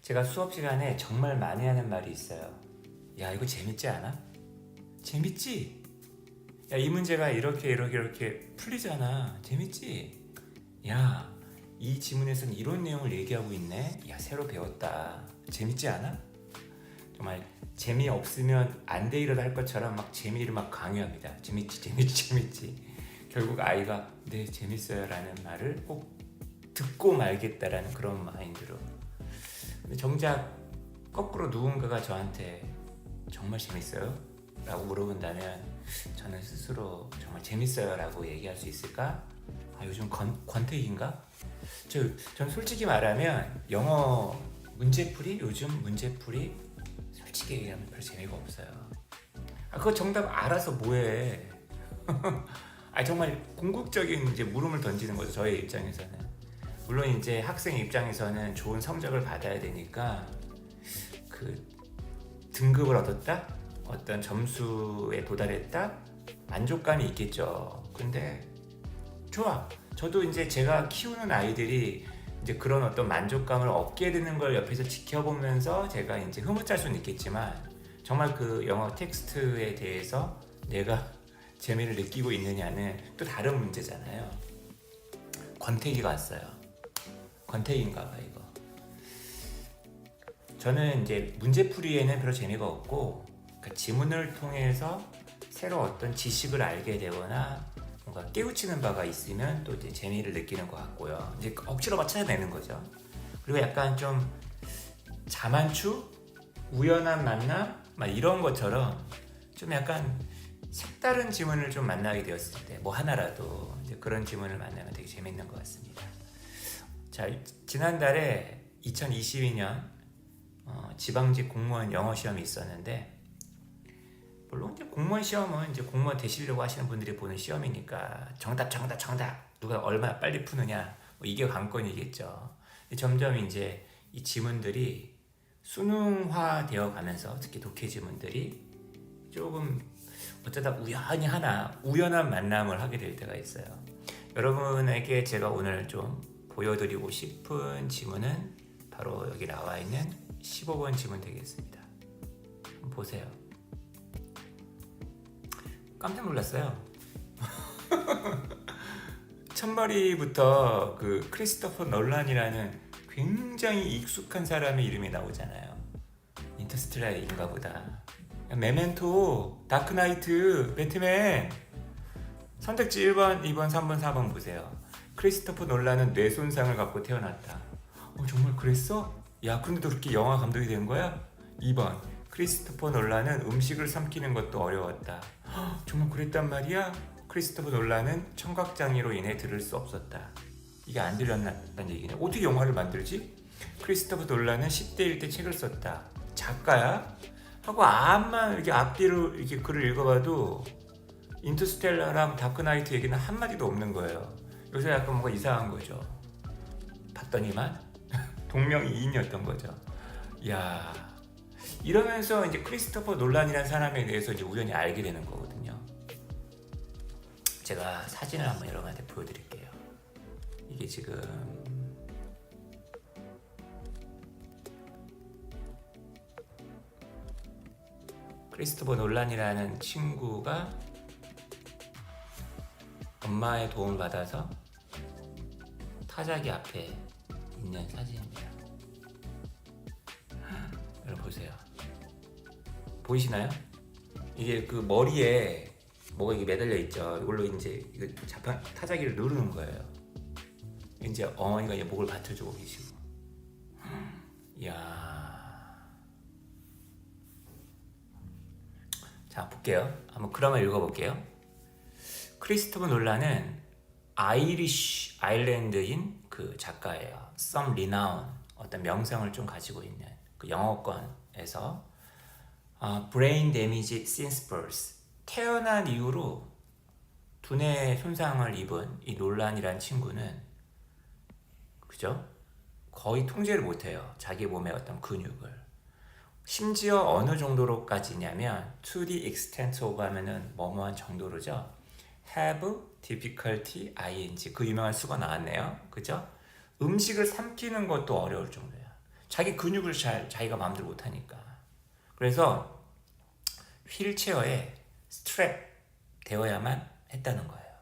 제가 수업 시간에 정말 많이 하는 말이 있어요. 야, 이거 재밌지 않아? 재밌지? 야, 이 문제가 이렇게 풀리잖아. 재밌지? 야, 이 지문에서는 이런 내용을 얘기하고 있네. 야, 새로 배웠다. 재밌지 않아? 정말 재미없으면 안 돼 일을 할 것처럼 막 재미를 막 강요합니다. 재밌지. 결국 아이가 네, 재밌어요 라는 말을 꼭 듣고 말겠다라는 그런 마인드로. 근데 정작 거꾸로 누군가가 저한테 정말 재밌어요? 라고 물어본다면 저는 스스로 정말 재밌어요 라고 얘기할 수 있을까? 요즘 권태기인가? 전 솔직히 말하면 영어 문제풀이, 요즘 문제풀이 솔직히 얘기하면 별로 재미가 없어요. 그거 정답 알아서 뭐해. 정말 궁극적인 이제 물음을 던지는 거죠, 저의 입장에서는. 물론 이제 학생 입장에서는 좋은 성적을 받아야 되니까 그 등급을 얻었다, 어떤 점수에 도달했다, 만족감이 있겠죠. 근데 좋아. 저도 이제 제가 키우는 아이들이 이제 그런 어떤 만족감을 얻게 되는 걸 옆에서 지켜보면서 제가 이제 흐뭇할 수는 있겠지만, 정말 그 영어 텍스트에 대해서 내가 재미를 느끼고 있느냐는 또 다른 문제잖아요. 권태기가 왔어요. 권태기인가 봐 이거. 저는 이제 문제풀이에는 별로 재미가 없고, 그러니까 지문을 통해서 새로 어떤 지식을 알게 되거나 뭔가 깨우치는 바가 있으면 또 이제 재미를 느끼는 것 같고요. 이제 억지로 맞춰내는 거죠. 그리고 약간 좀 자만추, 우연한 만남, 막 이런 것처럼 좀 약간 색다른 지문을 좀 만나게 되었을 때, 뭐 하나라도 이제 그런 지문을 만나면 되게 재밌는 것 같습니다. 자, 지난달에 2022년 지방직 공무원 영어 시험이 있었는데, 물론 이제 공무원 시험은 이제 공무원 되시려고 하시는 분들이 보는 시험이니까 정답 누가 얼마나 빨리 푸느냐, 뭐 이게 관건이겠죠. 점점 이제 이 지문들이 수능화 되어 가면서, 특히 독해 지문들이 조금 어쩌다 우연한 만남을 하게 될 때가 있어요. 여러분에게 제가 오늘 좀 보여드리고 싶은 지문은 바로 여기 나와 있는 15번 지문 되겠습니다. 한번 보세요. 깜짝 놀랐어요. 첫머리부터 그 크리스토퍼 놀란이라는 굉장히 익숙한 사람의 이름이 나오잖아요. 인터스텔라인가 보다. 메멘토, 다크나이트, 배트맨. 선택지 1번, 2번, 3번, 4번 보세요. 크리스토퍼 놀란은 뇌 손상을 갖고 태어났다. 정말 그랬어? 야, 근데도 그렇게 영화 감독이 된 거야? 2번, 크리스토퍼 놀란은 음식을 삼키는 것도 어려웠다. 정말 그랬단 말이야? 크리스토퍼 놀란은 청각장애로 인해 들을 수 없었다. 이게 안 들렸다는 얘기네. 어떻게 영화를 만들지? 크리스토퍼 놀란은 10대일 때 책을 썼다. 작가야? 하고 암만 이렇게 앞뒤로 이렇게 글을 읽어봐도 인터스텔라랑 다크나이트 얘기는 한마디도 없는 거예요. 요새 약간 뭔가 이상한 거죠. 봤더니만 동명이인이었던 거죠. 이야, 이러면서 이제 크리스토퍼 놀란이라는 사람에 대해서 이제 우연히 알게 되는 거거든요. 제가 사진을 한번 여러분한테 보여드릴게요. 이게 지금 크리스토퍼 놀란이라는 친구가 엄마의 도움을 받아서 타자기 앞에 있는 사진입니다. 여러분 보세요. 보이시나요? 이게 그 머리에 뭐가 이게 매달려 있죠. 이걸로 이제 이거 타자기를 누르는 거예요. 이제 어머니가 이제 목을 받쳐주고 계시고. 이야. 자, 볼게요. 한번 그림을 읽어볼게요. 크리스토퍼 놀란은 아이리쉬 아일랜드인 그 작가예요. Some renown, 어떤 명성을 좀 가지고 있는 그 영어권에서 brain damage since birth, 태어난 이후로 두뇌 손상을 입은 이 놀란이라는 친구는, 그죠? 거의 통제를 못해요. 자기 몸의 어떤 근육을. 심지어 어느 정도로까지냐면 to the extent of 하면은 뭐뭐한 정도로죠. have difficulty ing, 그 유명한 수가 나왔네요. 그죠? 음식을 삼키는 것도 어려울 정도야. 자기 근육을 자기가 마음대로 못하니까. 그래서 휠체어에 스트랩 되어야만 했다는 거예요.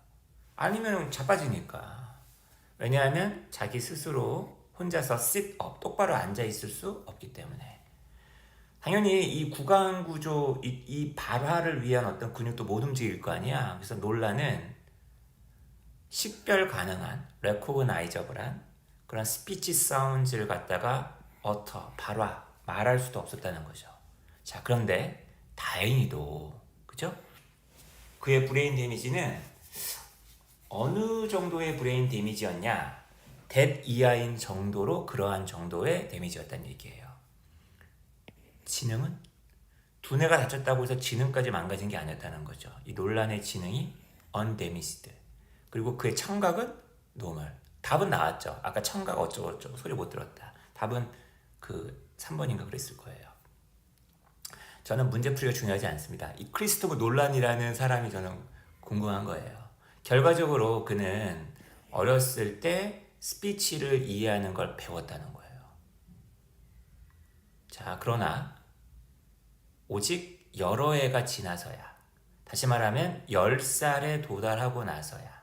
아니면 자빠지니까. 왜냐하면 자기 스스로 혼자서 sit-up, 똑바로 앉아있을 수 없기 때문에. 당연히 이 구강 구조, 이 발화를 위한 어떤 근육도 못 움직일 거 아니야. 그래서 논란은 식별 가능한, 레코그나이저블한 그런 스피치 사운드를 갖다가 발화, 말할 수도 없었다는 거죠. 자, 그런데 다행히도, 그죠? 그의 브레인 데미지는 어느 정도의 브레인 데미지였냐? 뎃 이하인 정도로 그러한 정도의 데미지였다는 얘기예요. 지능은? 두뇌가 다쳤다고 해서 지능까지 망가진 게 아니었다는 거죠. 이 논란의 지능이 undamaged. 그리고 그의 청각은 normal. 답은 나왔죠. 아까 청각 어쩌고저쩌고 소리 못 들었다. 답은 그 3번인가 그랬을 거예요. 저는 문제풀이가 중요하지 않습니다. 이 크리스토프 놀란이라는 사람이 저는 궁금한 거예요. 결과적으로 그는 어렸을 때 스피치를 이해하는 걸 배웠다는 거예요. 자, 그러나 오직 여러 해가 지나서야, 다시 말하면 10살에 도달하고 나서야,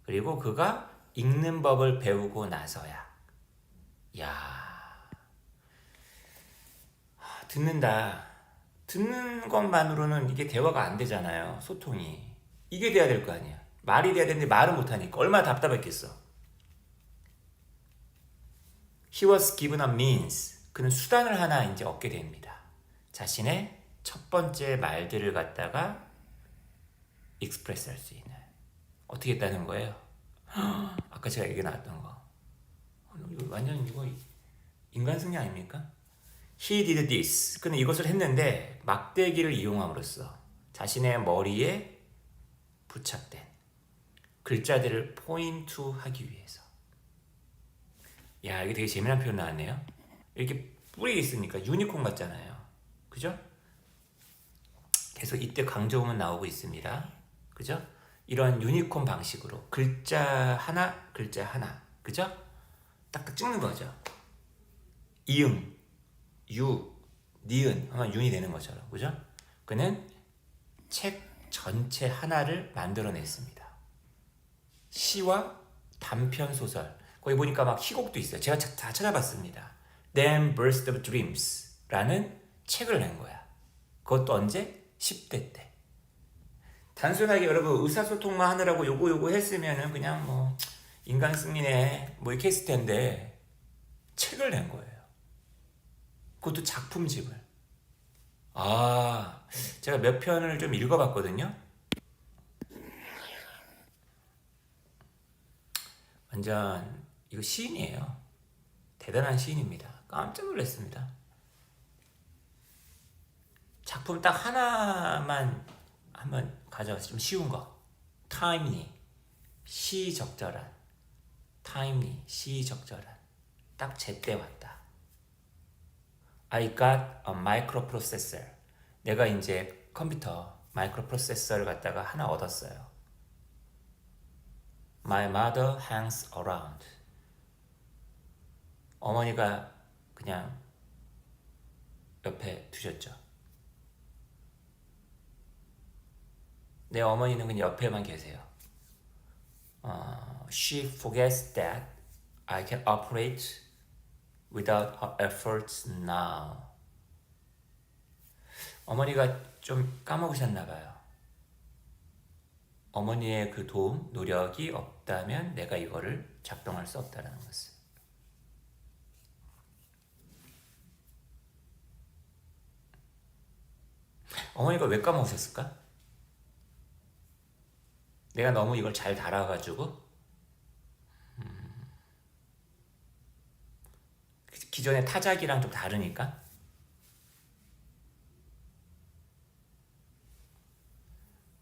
그리고 그가 읽는 법을 배우고 나서야, 듣는 것만으로는 이게 대화가 안 되잖아요. 소통이. 이게 돼야 될 거 아니야. 말이 돼야 되는데 말을 못하니까 얼마나 답답했겠어. He was given a means. 그는 수단을 하나 이제 얻게 됩니다. 자신의 첫 번째 말들을 갖다가 익스프레스 할 수 있는. 어떻게 했다는 거예요? 아까 제가 얘기 나왔던 거. 완전 이거 인간 승리 아닙니까? He did this. 그는 이것을 했는데 막대기를 이용함으로써 자신의 머리에 부착된 글자들을 포인트하기 위해서. 야, 이게 되게 재미난 표현 나왔네요. 이렇게 뿔이 있으니까 유니콘 같잖아요. 그죠? 계속 이때 강조음은 나오고 있습니다. 그죠? 이런 유니콘 방식으로 글자 하나, 그죠? 딱딱 찍는 거죠. 이응, 유, 니은 하면 윤이 되는 것처럼. 그죠? 그는 책 전체 하나를 만들어냈습니다. 시와 단편 소설. 거기 보니까 막 희곡도 있어요. 제가 다 찾아봤습니다. Then Burst of Dreams 라는 책을 낸 거야. 그것도 언제? 10대 때. 단순하게 여러분 의사소통만 하느라고 요거 했으면은 그냥 뭐 인간 승리네 뭐 이렇게 했을 텐데 책을 낸 거예요. 그것도 작품집을. 제가 몇 편을 좀 읽어봤거든요. 완전 이거 시인이에요. 대단한 시인입니다. 깜짝 놀랐습니다. 작품 딱 하나만 한번 가져와서 좀 쉬운 거. timely, 시적절한. timely, 시적절한. 딱 제때 왔다. I got a microprocessor. 내가 이제 컴퓨터 마이크로프로세서를 갖다가 하나 얻었어요. My mother hangs around. 어머니가 그냥 옆에 두셨죠. 내 어머니는 그냥 옆에만 계세요. She forgets that I can operate without her efforts now. 어머니가 좀 까먹으셨나 봐요. 어머니의 그 도움, 노력이 없다면 내가 이거를 작동할 수 없다는 것을. 어머니가 왜 까먹으셨을까? 내가 너무 이걸 잘 달아가지고 기존의 타작이랑 좀 다르니까.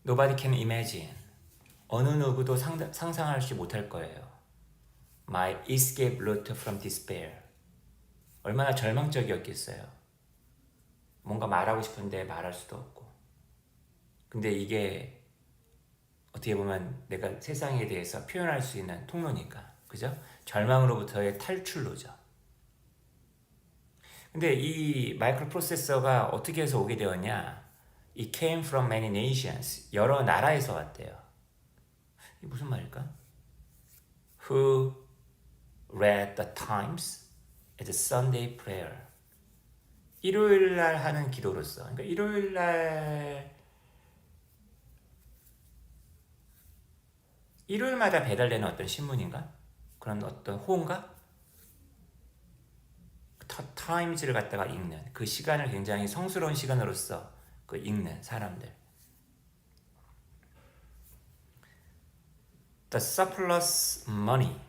Nobody can imagine. 어느 누구도 상상하지 못할 거예요. My escape route from despair. 얼마나 절망적이었겠어요. 뭔가 말하고 싶은데 말할 수도 없고. 근데 이게 어떻게 보면 내가 세상에 대해서 표현할 수 있는 통로니까. 그죠? 절망으로부터의 탈출로죠. 근데 이 마이크로 프로세서가 어떻게 해서 오게 되었냐? It came from many nations. 여러 나라에서 왔대요. 이게 무슨 말일까? Who read the Times as a Sunday prayer. 일요일 날 하는 기도로서. 그러니까 일요일 날 일요일마다 배달되는 어떤 신문인가? 그런 어떤 호인가? 타임즈를 갖다가 읽는 그 시간을 굉장히 성스러운 시간으로서 그 읽는 사람들. The surplus money.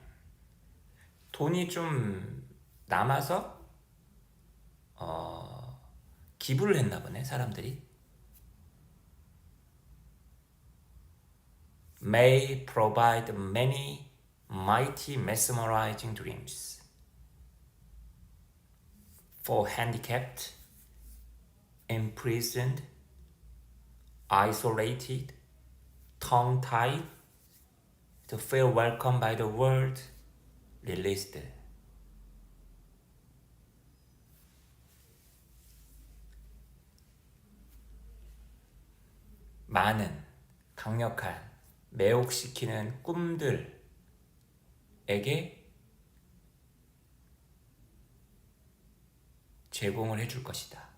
돈이 좀 남아서 기부를 했나 보네 사람들이. May provide many mighty mesmerizing dreams for handicapped, imprisoned, isolated, tongue-tied, to feel welcome by the world, released. 많은, 강력한, 매혹시키는 꿈들에게 제공을 해줄 것이다.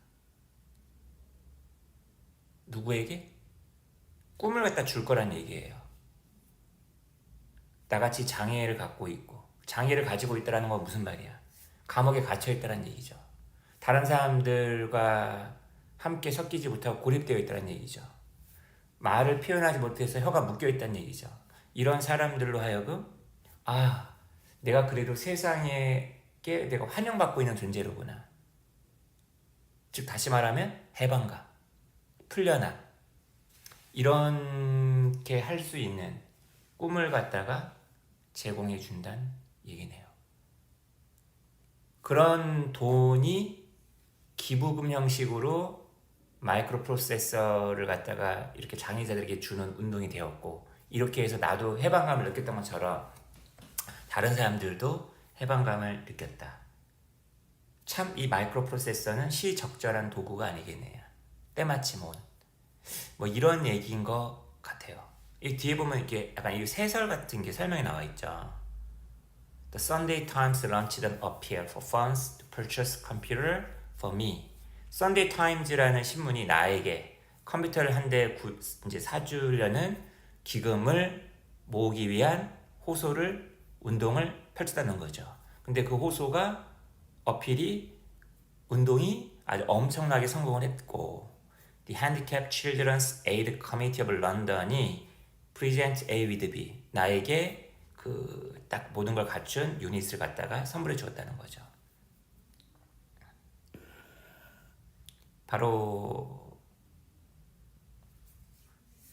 누구에게? 꿈을 갖다 줄 거란 얘기예요. 나같이 장애를 갖고 있고, 장애를 가지고 있다는 건 무슨 말이야? 감옥에 갇혀 있다는 얘기죠. 다른 사람들과 함께 섞이지 못하고 고립되어 있다는 얘기죠. 말을 표현하지 못해서 혀가 묶여 있다는 얘기죠. 이런 사람들로 하여금 내가 그래도 세상에 내가 환영받고 있는 존재로구나. 즉 다시 말하면 해방감, 풀려남, 이렇게 할 수 있는 꿈을 갖다가 제공해 준다는 얘기네요. 그런 돈이 기부금 형식으로 마이크로 프로세서를 갖다가 이렇게 장애자들에게 주는 운동이 되었고, 이렇게 해서 나도 해방감을 느꼈던 것처럼 다른 사람들도 해방감을 느꼈다. 참 이 마이크로 프로세서는 시적절한 도구가 아니겠네요. 때마침 온 뭐 이런 얘기인 것 같아요. 이 뒤에 보면 이렇게 약간 이 세설 같은 게 설명이 나와 있죠. The Sunday Times launched an appeal for funds to purchase computer for me. Sunday Times라는 신문이 나에게 컴퓨터를 한 대 이제 사주려는 기금을 모으기 위한 호소를, 운동을 펼쳤다는 거죠. 근데 그 호소가, 운동이 아주 엄청나게 성공을 했고, The Handicapped Children's Aid Committee of London이 Present A with B, 나에게 그 딱 모든 걸 갖춘 유닛을 갖다가 선물해 주었다는 거죠. 바로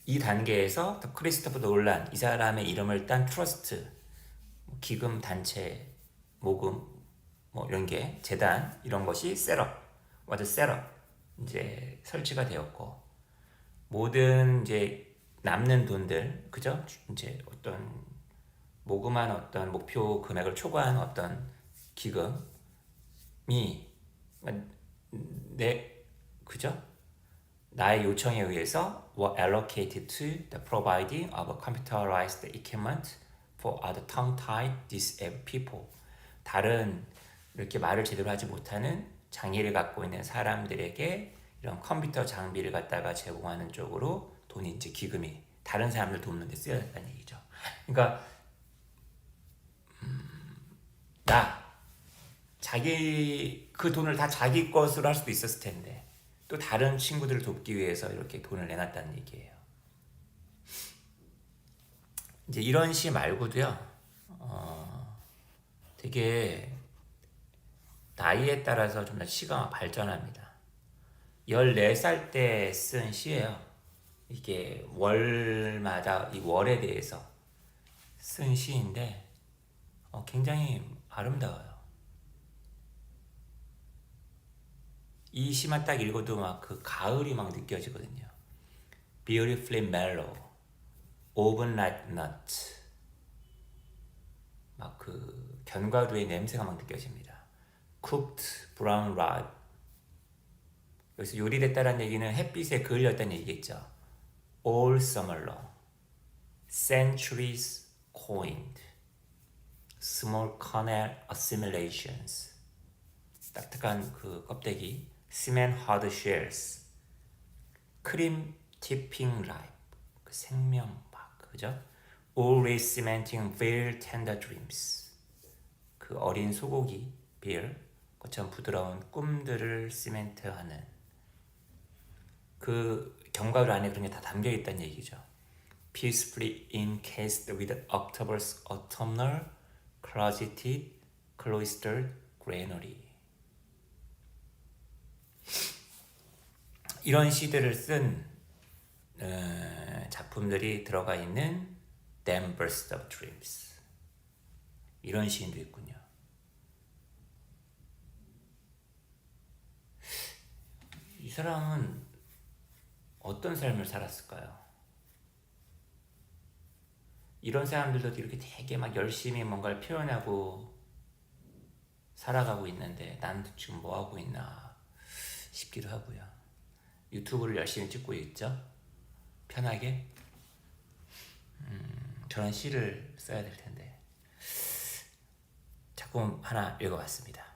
이 단계에서 크리스토퍼 놀란, 이 사람의 이름을 딴 트러스트, 기금 단체, 모금, 뭐 이런 게 재단, 이런 것이 셋업 이제 설치가 되었고, 모든 이제 남는 돈들, 그죠? 이제 어떤 모금한 어떤 목표 금액을 초과한 어떤 기금이 그죠? 나의 요청에 의해서 were allocated to the providing of computerized equipment for other tongue-tied disabled people. 다른 이렇게 말을 제대로 하지 못하는 장애를 갖고 있는 사람들에게 이런 컴퓨터 장비를 갖다가 제공하는 쪽으로 돈이, 이제 기금이 다른 사람들 돕는 데 쓰여졌다는 얘기죠. 그러니까 그 돈을 다 자기 것으로 할 수도 있었을 텐데 또 다른 친구들을 돕기 위해서 이렇게 돈을 내놨다는 얘기예요. 이제 이런 시 말고도요, 되게 나이에 따라서 좀 더 시가 발전합니다. 14살 때 쓴 시예요. 이게 월마다 이 월에 대해서 쓴 시인데 굉장히 아름다워요. 이 시만 딱 읽어도 막 그 가을이 막 느껴지거든요. Beautifully mellow, open like nut. 막 그 견과류의 냄새가 막 느껴집니다. cooked brown rice. 여기서 요리됐다는 얘기는 햇빛에 그을렸다는 얘기겠죠. all summer long. centuries coined. small kernel assimilations. 딱딱한 그 껍데기. cement hard shells. cream tipping ripe. 그 생명막, 그죠? always cementing very tender dreams. 그 어린 소고기, beer, 것처럼 부드러운 꿈들을 시멘트하는 그 견과류 안에 그런 게 다 담겨 있다는 얘기죠. peacefully encased with October's autumnal closeted cloistered granary. 이런 시들을 쓴 작품들이 들어가 있는 Then Burst of Dreams. 이런 시인도 있군요. 이 사람은 어떤 삶을 살았을까요? 이런 사람들도 이렇게 되게 막 열심히 뭔가를 표현하고 살아가고 있는데 난 지금 뭐 하고 있나 싶기도 하고요. 유튜브를 열심히 찍고 있죠. 편하게. 저런 시를 써야 될 텐데. 작품 하나 읽어봤습니다.